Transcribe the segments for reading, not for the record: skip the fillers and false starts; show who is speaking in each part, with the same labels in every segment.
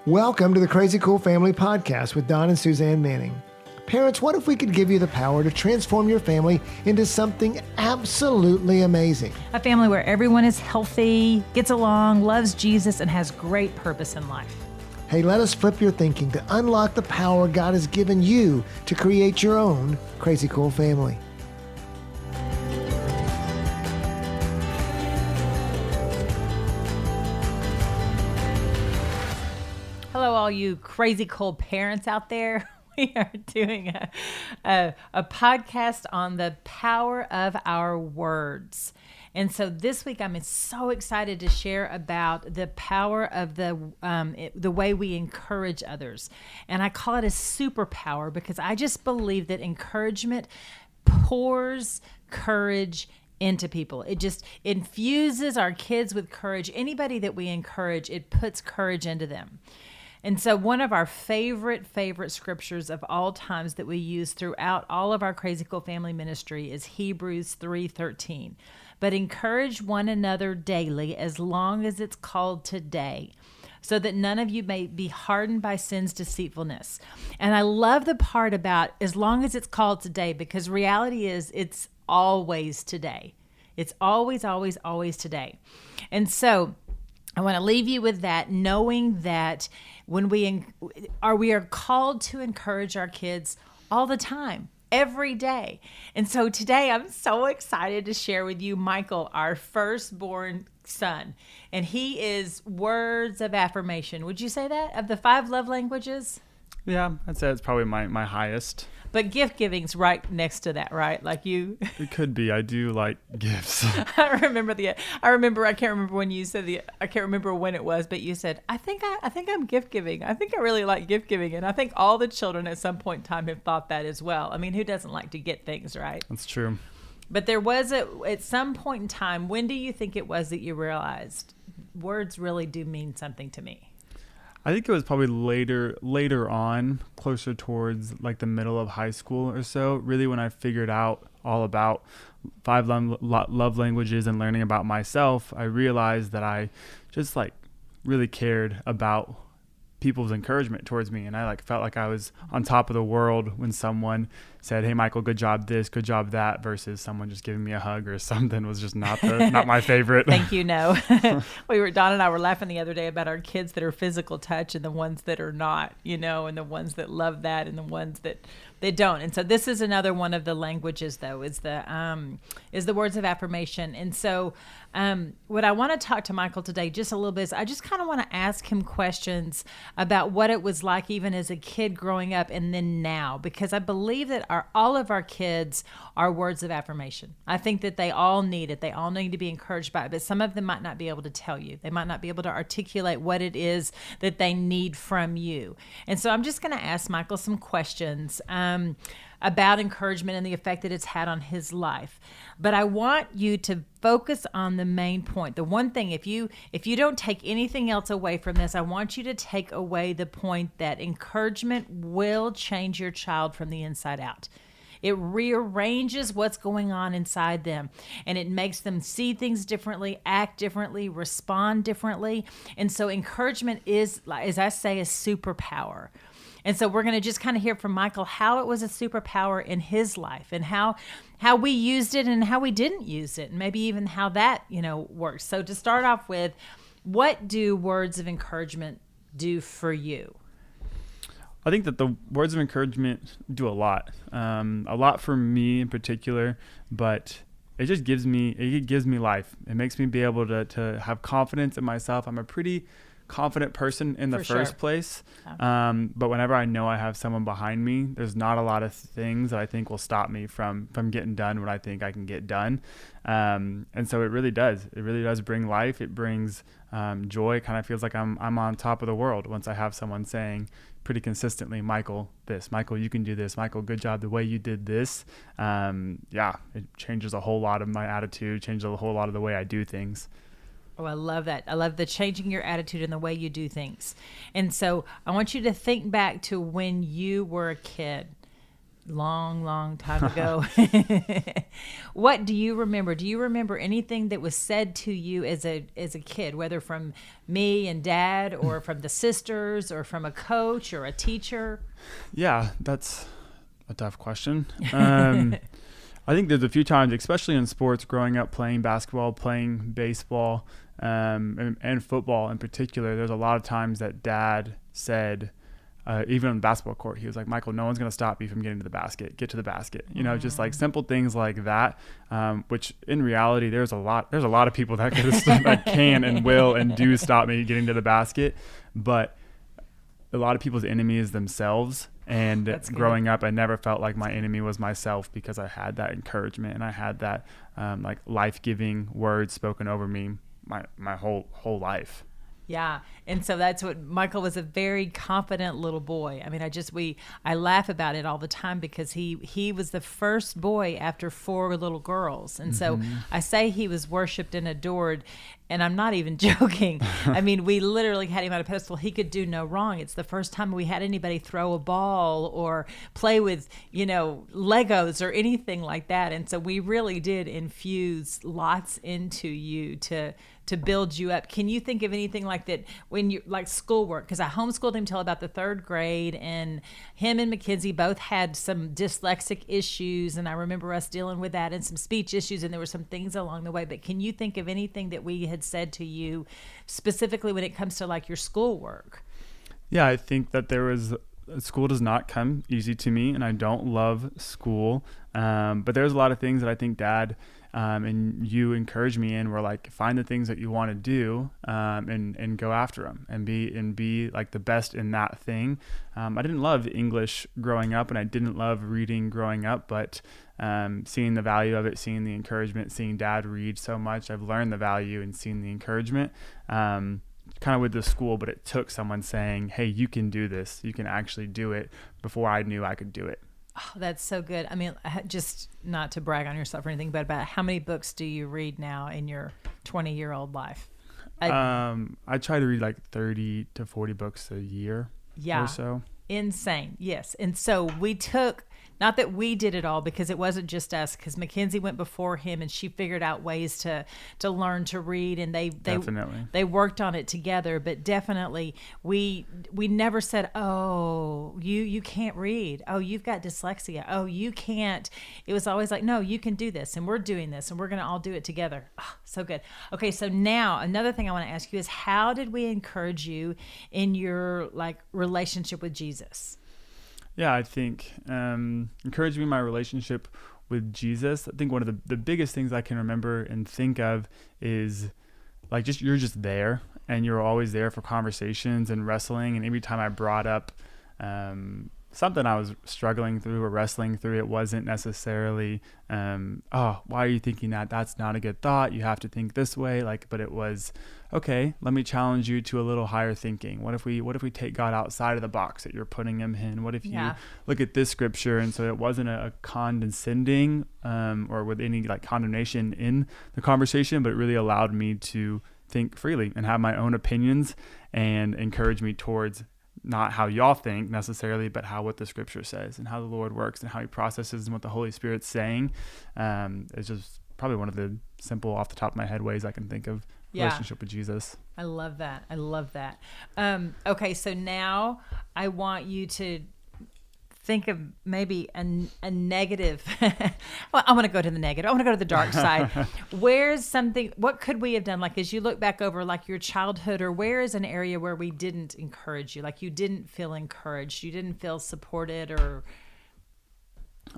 Speaker 1: Welcome to the Crazy Cool Family Podcast with Don and Suzanne Manning. Parents, what if we could give you the power to transform your family into something absolutely amazing?
Speaker 2: A family where everyone is healthy, gets along, loves Jesus, and has great purpose in life.
Speaker 1: Hey, let us flip your thinking to unlock the power God has given you to create your own Crazy Cool family.
Speaker 2: Hello, all you crazy cool parents out there. We are doing a podcast on the power of our words. And so this week I'm so excited to share about the power of the way we encourage others. And I call it a superpower because I just believe that encouragement pours courage into people. It just infuses our kids with courage. Anybody that we encourage, it puts courage into them. And so one of our favorite scriptures of all times that we use throughout all of our Crazy Cool Family ministry is Hebrews 3:13. But encourage one another daily as long as it's called today, so that none of you may be hardened by sin's deceitfulness. And I love the part about as long as it's called today, because reality is it's always today. It's always today. And so I want to leave you with that, knowing that when we are called to encourage our kids all the time, every day. And so today I'm so excited to share with you Michael, our firstborn son. And he is words of affirmation. Would you say that? Of the 5 love languages?
Speaker 3: Yeah, I'd say it's probably my highest.
Speaker 2: But gift giving's right next to that, right? Like you.
Speaker 3: It could be. I do like gifts.
Speaker 2: I can't remember when you said I can't remember when it was, but you said, I think I'm gift giving. I think I really like gift giving. And I think all the children at some point in time have thought that as well. I mean, who doesn't like to get things, right?
Speaker 3: That's true.
Speaker 2: But there was at some point in time, when do you think it was that you realized words really do mean something to me?
Speaker 3: I think it was probably later on, closer towards like the middle of high school or so, really when I figured out all about 5 love languages and learning about myself. I realized that I just like really cared about people's encouragement towards me, and I felt like I was on top of the world when someone said, "Hey Michael, good job this, good job that," versus someone just giving me a hug or something was just not my favorite.
Speaker 2: Thank you. No. Don and I were laughing the other day about our kids that are physical touch and the ones that are not, and the ones that love that and the ones that they don't. And so this is another one of the languages, though, is the words of affirmation. And so what I want to talk to Michael today just a little bit is I just kind of want to ask him questions about what it was like even as a kid growing up and then now, because I believe that all of our kids are words of affirmation. I think that they all need it. They all need to be encouraged by it, but some of them might not be able to tell you. They might not be able to articulate what it is that they need from you. And so I'm just going to ask Michael some questions about encouragement and the effect that it's had on his life. But I want you to focus on the main point. The one thing, if you don't take anything else away from this, I want you to take away the point that encouragement will change your child from the inside out. It rearranges what's going on inside them, and it makes them see things differently, act differently, respond differently. And so encouragement is, as I say, a superpower. And so we're going to just kind of hear from Michael how it was a superpower in his life and how we used it and how we didn't use it, and maybe even how that, works. So to start off with, what do words of encouragement do for you?
Speaker 3: I think that the words of encouragement do a lot for me in particular, but it just gives me life. It makes me be able to have confidence in myself. I'm a pretty confident person in the first place. But whenever I know I have someone behind me, there's not a lot of things that I think will stop me from getting done what I think I can get done. And so it really does bring life. It brings joy. It kind of feels like I'm on top of the world once I have someone saying pretty consistently, Michael, this, Michael, you can do this, Michael, good job the way you did this. It changes a whole lot of my attitude, changes a whole lot of the way I do things.
Speaker 2: Oh, I love that. I love the changing your attitude and the way you do things. And so I want you to think back to when you were a kid. long time ago. What do you remember? Do you remember anything that was said to you as a kid, whether from me and Dad or from the sisters or from a coach or a teacher?
Speaker 3: Yeah, that's a tough question. I think there's a few times, especially in sports, growing up playing basketball, playing baseball, and football in particular, there's a lot of times that Dad said, even on the basketball court, he was like, Michael, no one's going to stop you from getting to the basket. Get to the basket. You know, just like simple things like that, which in reality, there's a lot of people that that can and will and do stop me getting to the basket. But a lot of people's enemy is themselves. And growing up, I never felt like my enemy was myself because I had that encouragement and I had that like life-giving words spoken over me my whole life.
Speaker 2: Yeah. And so that's what Michael was, a very confident little boy. I mean, I laugh about it all the time because he was the first boy after 4 little girls. And so I say he was worshiped and adored, and I'm not even joking. I mean, we literally had him on a pedestal. He could do no wrong. It's the first time we had anybody throw a ball or play with, Legos or anything like that. And so we really did infuse lots into you to build you up. Can you think of anything like that when you, like schoolwork? Because I homeschooled him till about the 3rd grade, and him and Mackenzie both had some dyslexic issues, and I remember us dealing with that, and some speech issues, and there were some things along the way. But can you think of anything that we had said to you specifically when it comes to like your schoolwork?
Speaker 3: Yeah, I think that school does not come easy to me, and I don't love school. But there's a lot of things that I think Dad and you encourage me in, where like, find the things that you want to do, and go after them and be like the best in that thing. I didn't love English growing up, and I didn't love reading growing up, but seeing the value of it, seeing the encouragement, seeing Dad read so much, I've learned the value and seen the encouragement, kind of with the school. But it took someone saying, hey, you can do this, you can actually do it, before I knew I could do it.
Speaker 2: Oh, that's so good. I mean, just not to brag on yourself or anything, but about how many books do you read now in your 20-year-old life?
Speaker 3: I try to read like 30 to 40 books a year or so.
Speaker 2: Insane. Yes. And so we took, not that we did it all, because it wasn't just us, because Mackenzie went before him and she figured out ways to learn to read, and they worked on it together. But definitely we never said, oh, you can't read, oh, you've got dyslexia, oh, you can't. It was always like, no, you can do this, and we're doing this, and we're going to all do it together. Oh, so good. Okay, so now another thing I want to ask you is, how did we encourage you in your like relationship with Jesus?
Speaker 3: Yeah, I think encouraging me in my relationship with Jesus, I think one of the biggest things I can remember and think of is like, you're just there, and you're always there for conversations and wrestling. And every time I brought up something I was struggling through or wrestling through, it wasn't necessarily, oh, why are you thinking that? That's not a good thought. You have to think this way. But it was, okay, let me challenge you to a little higher thinking. What if we take God outside of the box that you're putting him in? What if you look at this scripture? And so it wasn't a condescending or with any like condemnation in the conversation, but it really allowed me to think freely and have my own opinions, and encourage me towards not how y'all think necessarily, but what the scripture says and how the Lord works and how he processes and what the Holy Spirit's saying. It's just probably one of the simple, off the top of my head, ways I can think of relationship with Jesus.
Speaker 2: I love that. Okay, so now I want you to think of maybe a negative. Well, I want to go to the negative. I want to go to the dark side. What could we have done? Like, as you look back over like your childhood, or where is an area where we didn't encourage you? Like, you didn't feel encouraged, you didn't feel supported, or?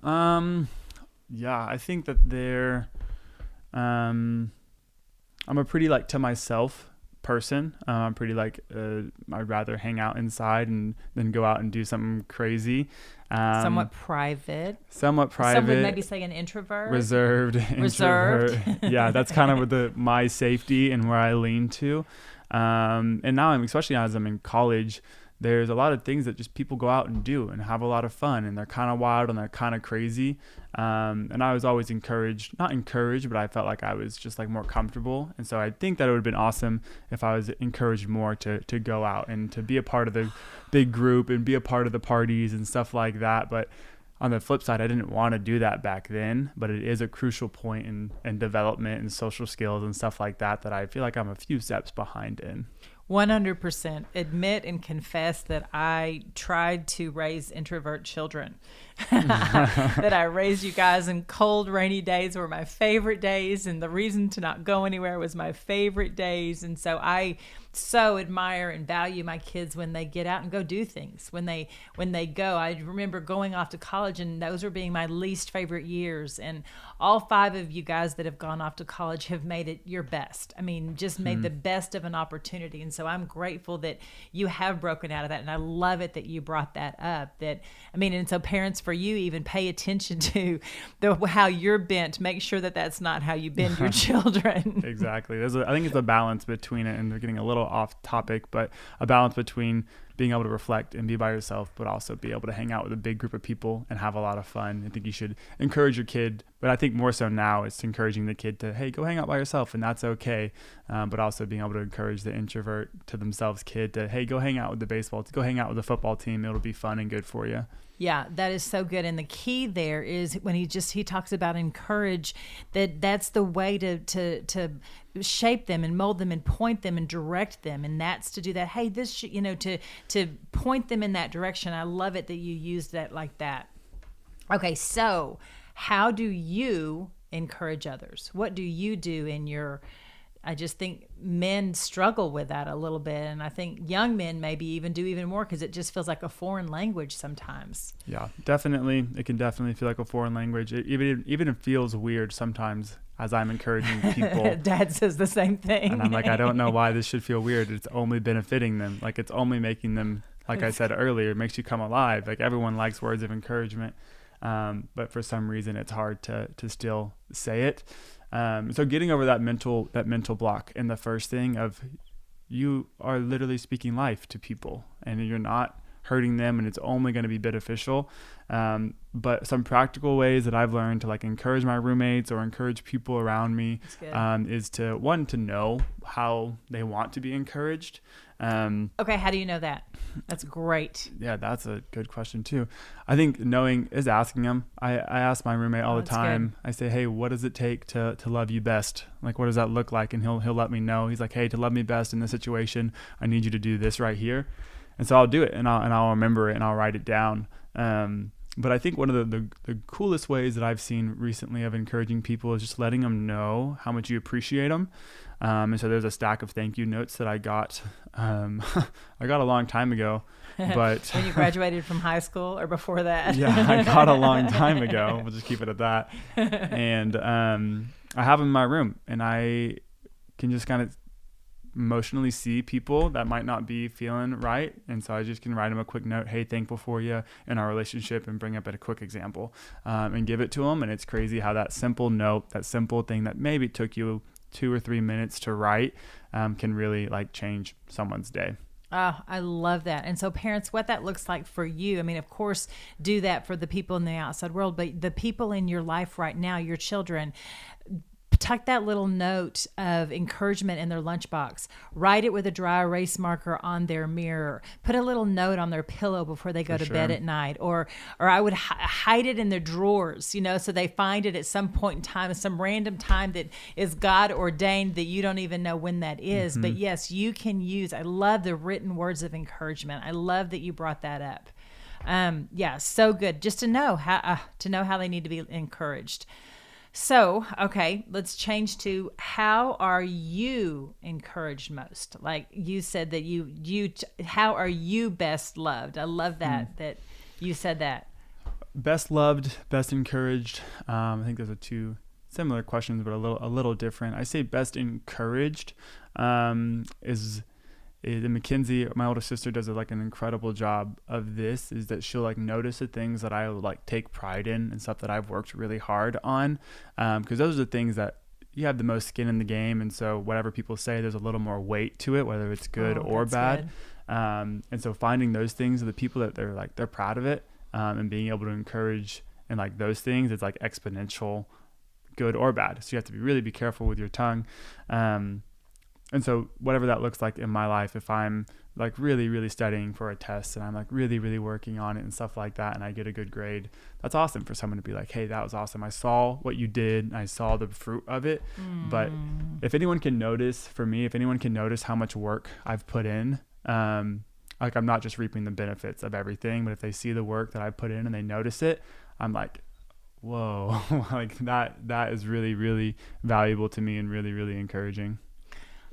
Speaker 3: Yeah, I think that I'm a pretty like to myself person. I'm pretty like I'd rather hang out inside and then go out and do something crazy.
Speaker 2: Somewhat private.
Speaker 3: Some would
Speaker 2: maybe say an introvert.
Speaker 3: Reserved. Introvert. Yeah, that's kind of with my safety and where I lean to. And now especially as I'm in college, there's a lot of things that just people go out and do and have a lot of fun, and they're kind of wild and they're kind of crazy. And I was always not encouraged, but I felt like I was just like more comfortable. And so I think that it would have been awesome if I was encouraged more to go out and to be a part of the big group and be a part of the parties and stuff like that. But on the flip side, I didn't want to do that back then, but it is a crucial point in development and social skills and stuff like that I feel like I'm a few steps behind in.
Speaker 2: 100% admit and confess that I tried to raise introvert children. That I raised you guys, and cold, rainy days were my favorite days, and the reason to not go anywhere was my favorite days. And so I so admire and value my kids when they get out and go do things. When they go, I remember going off to college, and those were being my least favorite years. And all 5 of you guys that have gone off to college have made it your best. I mean, just made the best of an opportunity. And so I'm grateful that you have broken out of that. And I love it that you brought that up. And so parents, for you, even pay attention to how you're bent. Make sure that that's not how you bend your children.
Speaker 3: Exactly. I think it's a balance between it, and we're getting a little off topic, but a balance between being able to reflect and be by yourself, but also be able to hang out with a big group of people and have a lot of fun. I think you should encourage your kid, but I think more so now it's encouraging the kid to, hey, go hang out by yourself, and that's okay. But also being able to encourage the introvert to themselves kid to, hey, go hang out with the baseball, go hang out with the football team. It'll be fun and good for you.
Speaker 2: Yeah, that is so good. And the key there is when he talks about encourage, that's the way to shape them and mold them and point them and direct them. And that's to do that. Hey, to point them in that direction. I love it that you used that like that. Okay, so how do you encourage others? What do you do in your... I just think men struggle with that a little bit. And I think young men maybe even do even more, because it just feels like a foreign language sometimes.
Speaker 3: Yeah, definitely. It can definitely feel like a foreign language. Even it feels weird sometimes as I'm encouraging people.
Speaker 2: Dad says the same thing.
Speaker 3: And I'm like, I don't know why this should feel weird. It's only benefiting them. Like, it's only making them, like I said earlier, it makes you come alive. Like, everyone likes words of encouragement. But for some reason it's hard to still say it. So getting over that mental block, and the first thing of, you are literally speaking life to people, and you're not hurting them, and it's only going to be beneficial. But some practical ways that I've learned to encourage my roommates or encourage people around me is to know how they want to be encouraged.
Speaker 2: Okay, how do you know that? That's great.
Speaker 3: Yeah, that's a good question too. I think knowing is asking them. I ask my roommate all the time. Good. I say, hey, what does it take to love you best? Like, what does that look like? And he'll let me know. He's like, hey, to love me best in this situation, I need you to do this right here. And so I'll do it, and I'll remember it, and I'll write it down. But I think one of the coolest ways that I've seen recently of encouraging people is just letting them know how much you appreciate them. And so there's a stack of thank you notes that I got a long time ago. But
Speaker 2: when you graduated from high school, or before that?
Speaker 3: Yeah, I got a long time ago. We'll just keep it at that. And I have them in my room, and I can just kind of emotionally see people that might not be feeling right, and so I just can write them a quick note, hey, thankful for you in our relationship, and bring up a quick example, and give it to them. And it's crazy how that simple note, that simple thing that maybe took you 2 or 3 minutes to write, can really change someone's day.
Speaker 2: Oh, I love that. And so parents, what that looks like for you, I mean, of course, do that for the people in the outside world, but the people in your life right now, your children, tuck that little note of encouragement in their lunchbox. Write it with a dry erase marker on their mirror. Put a little note on their pillow before they go to bed at night. Or I would hide it in their drawers, so they find it at some point in time, some random time that is God ordained, that you don't even know when that is. Mm-hmm. But yes, you can use, I love the written words of encouragement. I love that you brought that up. Yeah, so good. Just to know how they need to be encouraged. So, okay, let's change to, how are you encouraged most? Like you said that how are you best loved? I love that, that you said that.
Speaker 3: Best loved, best encouraged. I think those are two similar questions, but a little different. I say best encouraged is Mackenzie, my older sister, does an incredible job of this, is that she'll notice the things that I take pride in and stuff that I've worked really hard on, because those are the things that you have the most skin in the game, and so whatever people say, there's a little more weight to it, whether it's good or bad. And so finding those things are the people that they're proud of it, and being able to encourage and those things, it's exponential, good or bad. So you have to really be careful with your tongue. so whatever that looks like in my life, if I'm like really, really studying for a test and I'm like really, really working on it and stuff like that, and I get a good grade, that's awesome for someone to be like, hey, that was awesome. I saw what you did. And I saw the fruit of it. But if anyone can notice, for me, if anyone can notice how much work I've put in, like I'm not just reaping the benefits of everything, but if they see the work that I put in and they notice it, I'm like, whoa, like that is really, really valuable to me and really, really encouraging.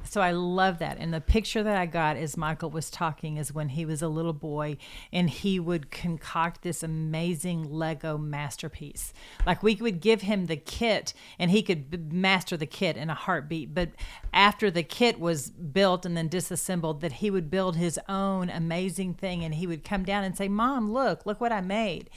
Speaker 2: So I love that. And the picture that I got as Michael was talking is when he was a little boy and he would concoct this amazing Lego masterpiece. Like we would give him the kit and he could master the kit in a heartbeat. But after the kit was built and then disassembled, that he would build his own amazing thing. And he would come down and say, Mom, look what I made.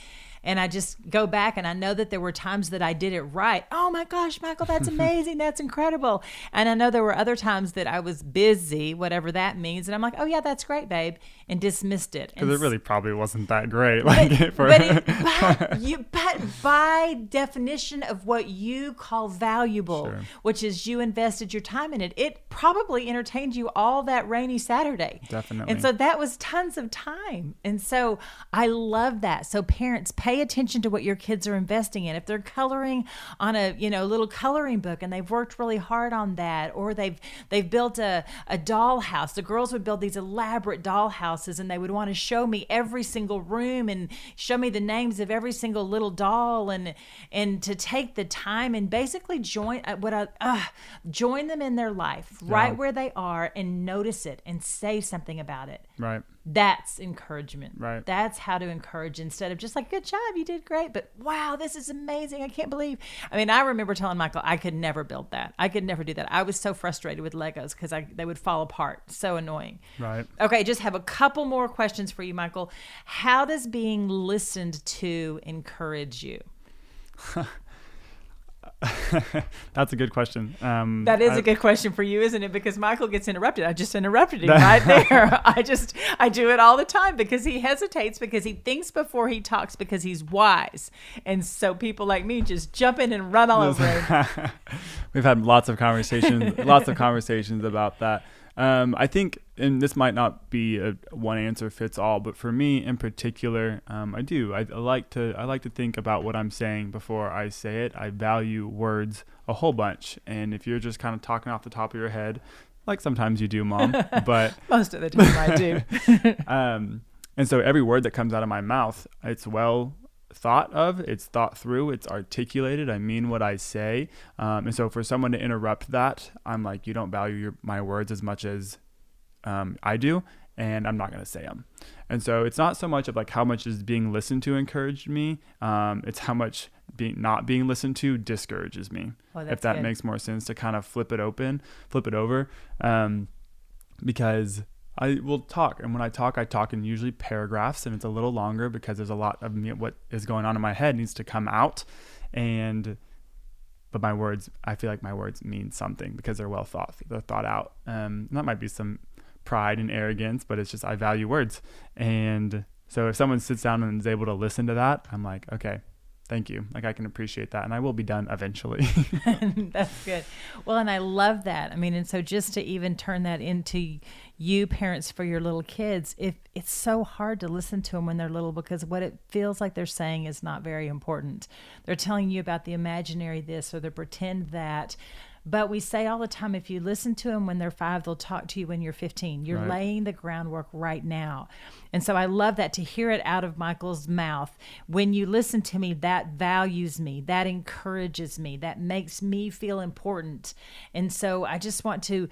Speaker 2: And I just go back and I know that there were times that I did it right. Oh my gosh, Michael, that's amazing. That's incredible. And I know there were other times that I was busy, whatever that means. And I'm like, oh yeah, that's great, babe. And dismissed it.
Speaker 3: Because it really probably wasn't that great.
Speaker 2: But by definition of what you call valuable, sure, which is you invested your time in it, it probably entertained you all that rainy Saturday.
Speaker 3: Definitely.
Speaker 2: And so that was tons of time. And so I love that. So parents, pay attention to what your kids are investing in. If they're coloring on a little coloring book and they've worked really hard on that, or they've built a doll house. The girls would build these elaborate doll houses and they would want to show me every single room and show me the names of every single little doll, and to take the time and basically join them in their life right where they are and notice it and say something about it.
Speaker 3: Right.
Speaker 2: That's encouragement.
Speaker 3: Right.
Speaker 2: That's how to encourage, instead of just like, good job, you did great, but wow, this is amazing. I can't believe. I mean, I remember telling Michael I could never build that. I could never do that. I was so frustrated with Legos because they would fall apart. So annoying.
Speaker 3: Right.
Speaker 2: Okay, just have a couple more questions for you, Michael. How does being listened to encourage you?
Speaker 3: That's a good question.
Speaker 2: That is a good question for you, isn't it? Because Michael gets interrupted. I just interrupted him right there. I do it all the time because he hesitates, because he thinks before he talks, because he's wise. And so people like me just jump in and run all over him.
Speaker 3: We've had lots of conversations about that. I think, and this might not be a one answer fits all, but for me in particular, I like to think about what I'm saying before I say it. I value words a whole bunch. And if you're just kind of talking off the top of your head, like sometimes you do, Mom, but
Speaker 2: most of the time I do.
Speaker 3: And so every word that comes out of my mouth, it's well thought of, it's thought through, it's articulated, I mean what I say. And so for someone to interrupt that, I'm like, you don't value my words as much as I do, and I'm not going to say them. And so it's not so much of like how much is being listened to encouraged me, it's how much not being listened to discourages me. If that makes more sense, to kind of flip it over, because I will talk, and when I talk in usually paragraphs, and it's a little longer because there's a lot of me, what is going on in my head needs to come out, but my words, I feel like my words mean something because they're they're thought out. That might be some pride and arrogance, but it's just, I value words. And so if someone sits down and is able to listen to that, I'm like, okay, thank you. Like, I can appreciate that, and I will be done eventually.
Speaker 2: That's good. Well, and I love that. I mean, and so just to even turn that into you parents for your little kids, if it's so hard to listen to them when they're little, because what it feels like they're saying is not very important. They're telling you about the imaginary this or the pretend that. But we say all the time, if you listen to them when they're 5, they'll talk to you when you're 15. You're laying the groundwork right now. And so I love that, to hear it out of Michael's mouth. When you listen to me, that values me, that encourages me, that makes me feel important. And so I just want to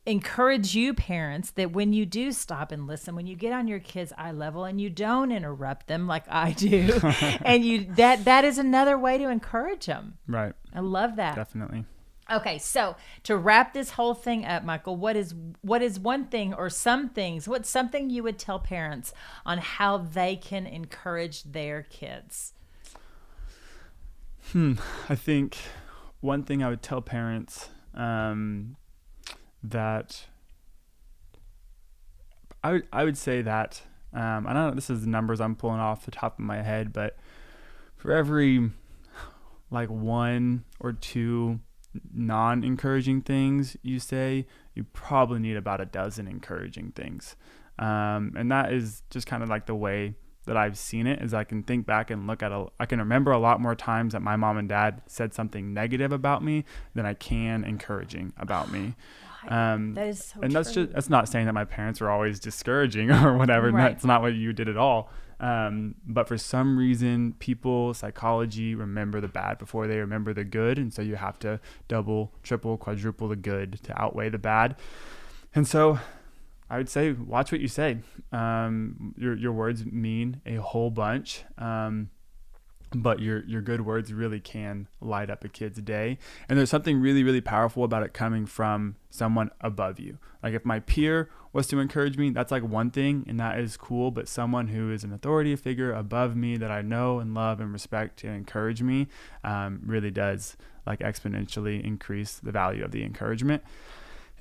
Speaker 2: encourage you parents that when you do stop and listen, when you get on your kids' eye level and you don't interrupt them like I do, and that is another way to encourage them.
Speaker 3: Right.
Speaker 2: I love that.
Speaker 3: Definitely.
Speaker 2: Okay, so to wrap this whole thing up, Michael, what is one thing or some things, what's something you would tell parents on how they can encourage their kids?
Speaker 3: I think one thing I would tell parents, that I would say that, I don't know, this is the numbers I'm pulling off the top of my head, but for every like 1 or 2 non-encouraging things you say, you probably need about a dozen encouraging things. And that is just kind of like the way that I've seen it, is I can think back and I can remember a lot more times that my mom and dad said something negative about me than I can encouraging about me.
Speaker 2: That is so
Speaker 3: and
Speaker 2: true.
Speaker 3: that's not saying that my parents were always discouraging or whatever.
Speaker 2: Right.
Speaker 3: That's not what you did at all. But for some reason, people, psychology, remember the bad before they remember the good. And so you have to double, triple, quadruple the good to outweigh the bad. And so I would say, watch what you say. Your words mean a whole bunch. But your good words really can light up a kid's day. And there's something really, really powerful about it coming from someone above you. Like if my peer was to encourage me, that's like one thing, and that is cool. But someone who is an authority figure above me that I know and love and respect to encourage me really does like exponentially increase the value of the encouragement.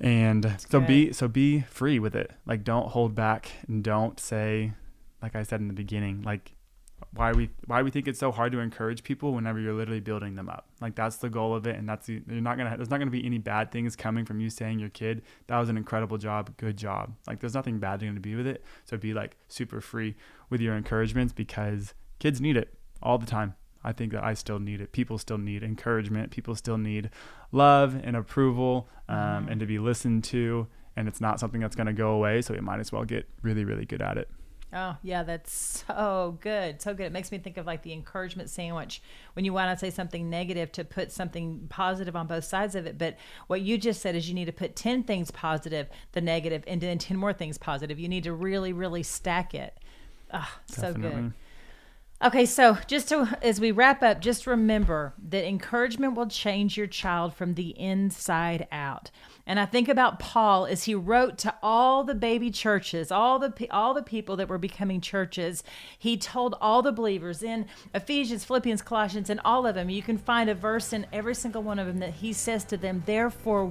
Speaker 3: And be free with it. Like don't hold back and don't say, like I said in the beginning, like why we think it's so hard to encourage people whenever you're literally building them up. Like that's the goal of it. And there's not gonna be any bad things coming from you saying your kid, that was an incredible job, good job. Like there's nothing bad going to be with it. So be like super free with your encouragements, because kids need it all the time. I think that I still need it. People still need encouragement. People still need love and approval, and to be listened to. And it's not something that's going to go away. So we might as well get really, really good at it.
Speaker 2: Oh, yeah, that's so good. So good. It makes me think of like the encouragement sandwich when you want to say something negative to put something positive on both sides of it. But what you just said is you need to put 10 things positive, the negative, and then 10 more things positive. You need to really, really stack it. Oh, so good. Okay, so as we wrap up, just remember that encouragement will change your child from the inside out. And I think about Paul as he wrote to all the baby churches, all the people that were becoming churches. He told all the believers in Ephesians, Philippians, Colossians, and all of them. You can find a verse in every single one of them that he says to them, therefore,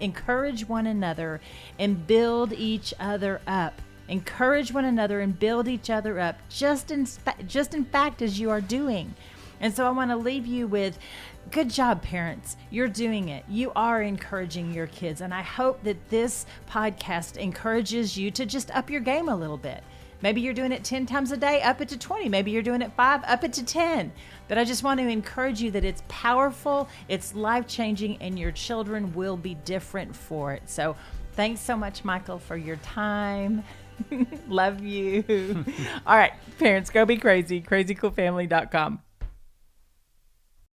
Speaker 2: encourage one another and build each other up. Encourage one another and build each other up, just in fact as you are doing. And so I want to leave you with, good job, parents. You're doing it. You are encouraging your kids. And I hope that this podcast encourages you to just up your game a little bit. Maybe you're doing it 10 times a day, up it to 20. Maybe you're doing it 5, up it to 10. But I just want to encourage you that it's powerful, it's life-changing, and your children will be different for it. So thanks so much, Michael, for your time. Love you. All right, parents, go be crazy. crazycoolfamily.com.